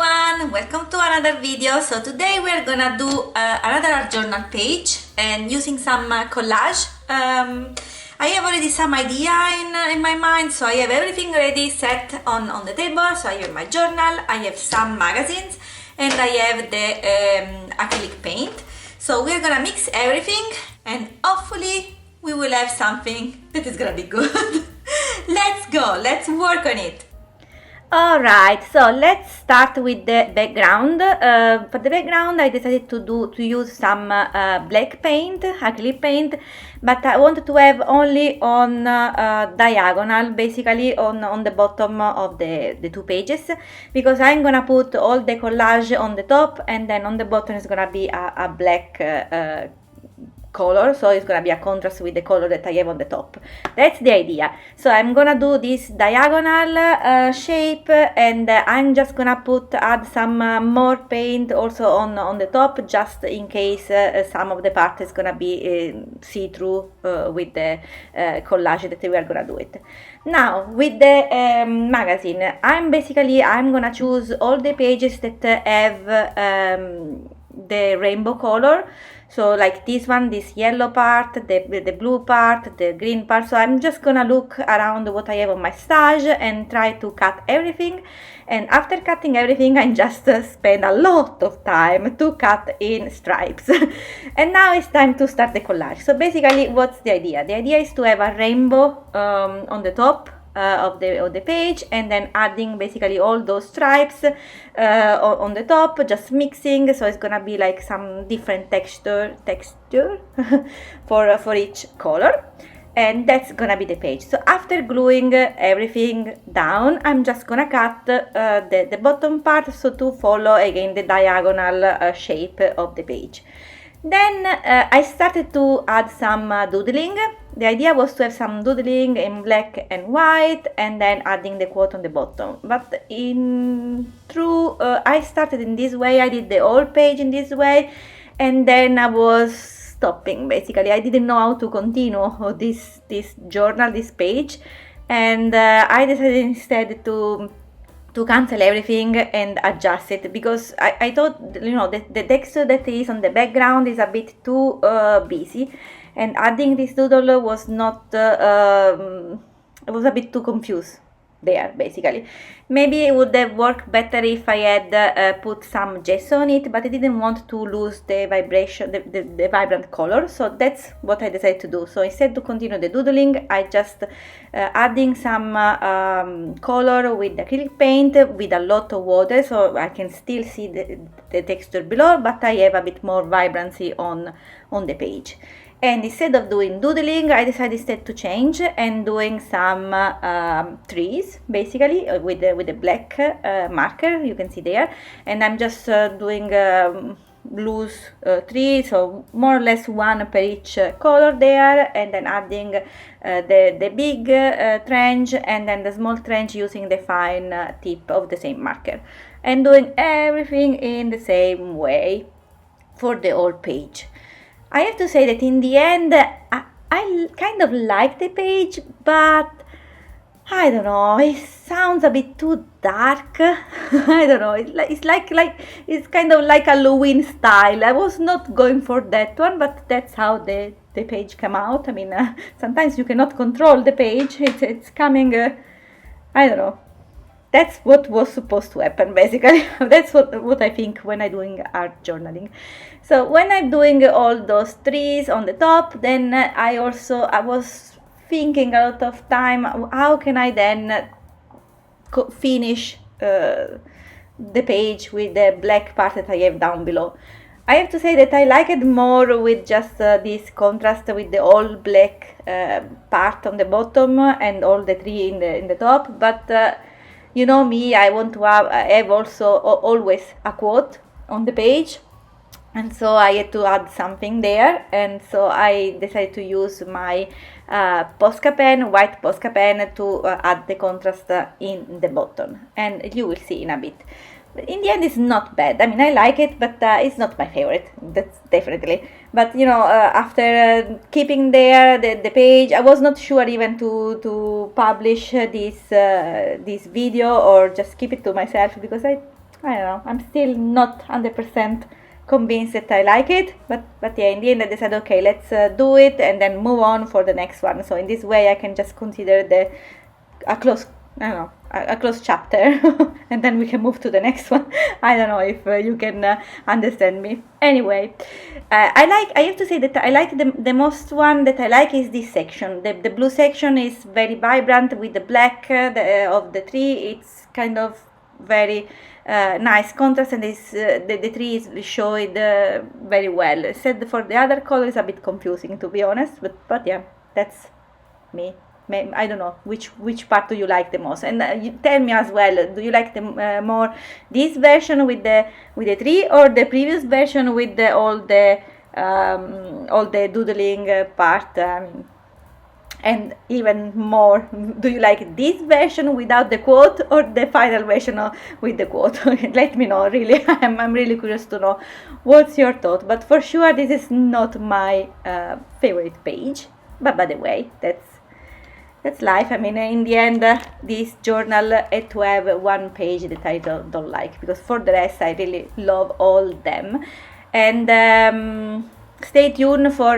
everyone, welcome to another video. So today we're gonna do another journal page and using some collage. I have already some idea in my mind, so I have everything already set on the table. So I have my journal, I have some magazines, and I have the acrylic paint. So we're gonna mix everything and hopefully we will have something that is gonna be good. Let's go, let's work on it. Alright, so let's start with the background. For the background I decided to use some black paint, acrylic paint, but I wanted to have only on diagonal, basically on the bottom of the two pages, because I'm gonna put all the collage on the top and then on the bottom is gonna be a black color, so it's gonna be a contrast with the color that I have on the top. That's the idea. So I'm gonna do this diagonal shape, and I'm just gonna add some more paint also on the top, just in case some of the part is gonna be see-through with the collage that we are gonna do it. Now with the magazine, I'm gonna choose all the pages that have the rainbow color. So like this one, this yellow part, the blue part, the green part. So I'm just gonna look around what I have on my stash and try to cut everything. And after cutting everything, I just spend a lot of time to cut in stripes. And now it's time to start the collage. So basically, what's the idea? The idea is to have a rainbow on the top of the page, and then adding basically all those stripes on the top, just mixing, so it's gonna be like some different texture for each color, and that's gonna be the page. So after gluing everything down, I'm just gonna cut the bottom part, so to follow again the diagonal shape of the page. Then I started to add some doodling. The idea was to have some doodling in black and white, and then adding the quote on the bottom. But I started in this way, I did the whole page in this way, and then I was stopping basically. I didn't know how to continue this journal, this page, and I decided instead to cancel everything and adjust it, because I thought, the texture that is on the background is a bit too busy, and adding this doodle was not it was a bit too confused there basically. Maybe it would have worked better if I had put some gesso on it, but I didn't want to lose the vibration, the vibrant color, so that's what I decided to do. So instead to continue the doodling, I just adding some color with acrylic paint with a lot of water, so I can still see the texture below, but I have a bit more vibrancy on the page. And instead of doing doodling, I decided instead to change and doing some trees, basically, with the black marker, you can see there. And I'm just doing loose trees, so more or less one per each color there, and then adding the big trench and then the small trench using the fine tip of the same marker. And doing everything in the same way for the whole page. I have to say that in the end, I kind of like the page, but I don't know, it sounds a bit too dark. I don't know, it's kind of like Halloween style. I was not going for that one, but that's how the page came out. I mean, sometimes you cannot control the page. It's coming, I don't know. That's what was supposed to happen, basically. That's what I think when I'm doing art journaling. So when I'm doing all those trees on the top, then I was thinking a lot of time, how can I then finish the page with the black part that I have down below. I have to say that I like it more with just this contrast with the all black part on the bottom and all the tree in the top, but you know me, I want to have also always a quote on the page, and so I had to add something there, and so I decided to use my Posca pen, white Posca pen, to add the contrast in the bottom, and you will see in a bit. But in the end, it's not bad. I mean, I like it, but it's not my favorite. That's definitely. But after keeping there the page, I was not sure even to publish this video or just keep it to myself, because I I don't know, I'm still not 100% convinced that I like it, but yeah, in the end I decided, okay, let's do it and then move on for the next one. So in this way I can just consider a close, I don't know, a close chapter and then we can move to the next one. I don't know if you can understand me. Anyway, I have to say that I like the most one that I like is this section. The blue section is very vibrant with the black of the tree. It's kind of very nice contrast, and the tree is showed very well. Said for the other colors a bit confusing, to be honest, but yeah, that's me. I don't know which part do you like the most, and you tell me as well. Do you like the more this version with the tree, or the previous version with all the doodling part? And even more, do you like this version without the quote, or the final version with the quote? Let me know, really. I'm really curious to know what's your thought. But for sure, this is not my favorite page. But by the way, that's life. I mean, in the end, this journal had to have one page that I don't like, because for the rest, I really love all them. And stay tuned for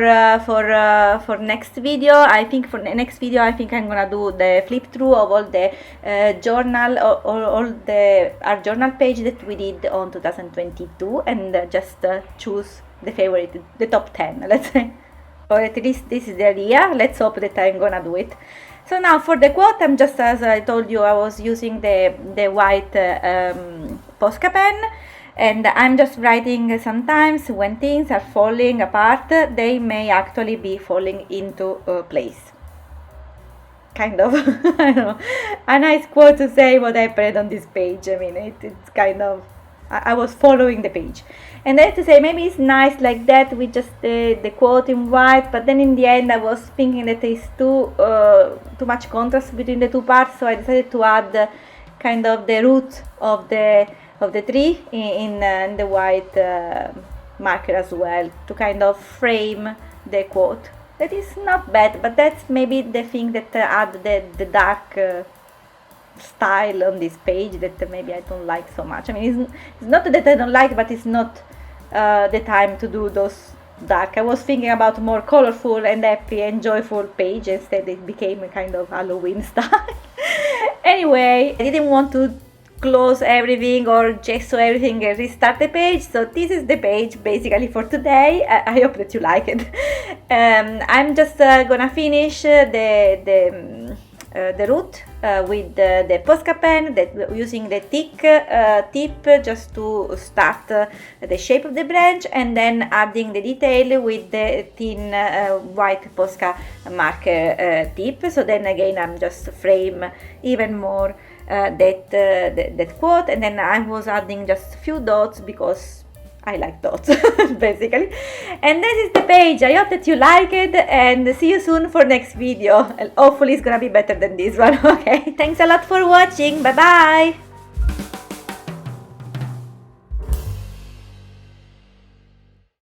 next video. I think for the next video, I'm gonna do the flip through of all the journal, or all our journal page that we did on 2022, and just choose the favorite, the top 10, let's say. Or at least this is the idea. Let's hope that I'm gonna do it. So now for the quote, I'm just, as I told you, I was using the white Posca pen, and I'm just writing sometimes when things are falling apart, they may actually be falling into place. Kind of, I don't know, a nice quote to say what happened on this page. I mean, it's kind of, I was following the page. And I have to say, maybe it's nice like that with just the quote in white, but then in the end I was thinking that there's too much contrast between the two parts, so I decided to add kind of the root of the tree in the white marker as well, to kind of frame the quote. That is not bad, but that's maybe the thing that add the dark style on this page that maybe I don't like so much. I mean, it's not that I don't like, but it's not the time to do those dark. I was thinking about more colorful and happy and joyful page. Instead it became a kind of Halloween style. Anyway, I didn't want to close everything or gesso everything and restart the page, so this is the page basically for today. I hope that you like it. I'm just gonna finish the root with the Posca pen, that using the thick tip just to start the shape of the branch, and then adding the detail with the thin white Posca marker tip. So then again I'm just frame even more that quote, and then I was adding just a few dots because I like dots basically. And this is the page. I hope that you like it, and see you soon for next video. And hopefully it's gonna be better than this one. Okay, thanks a lot for watching. Bye bye.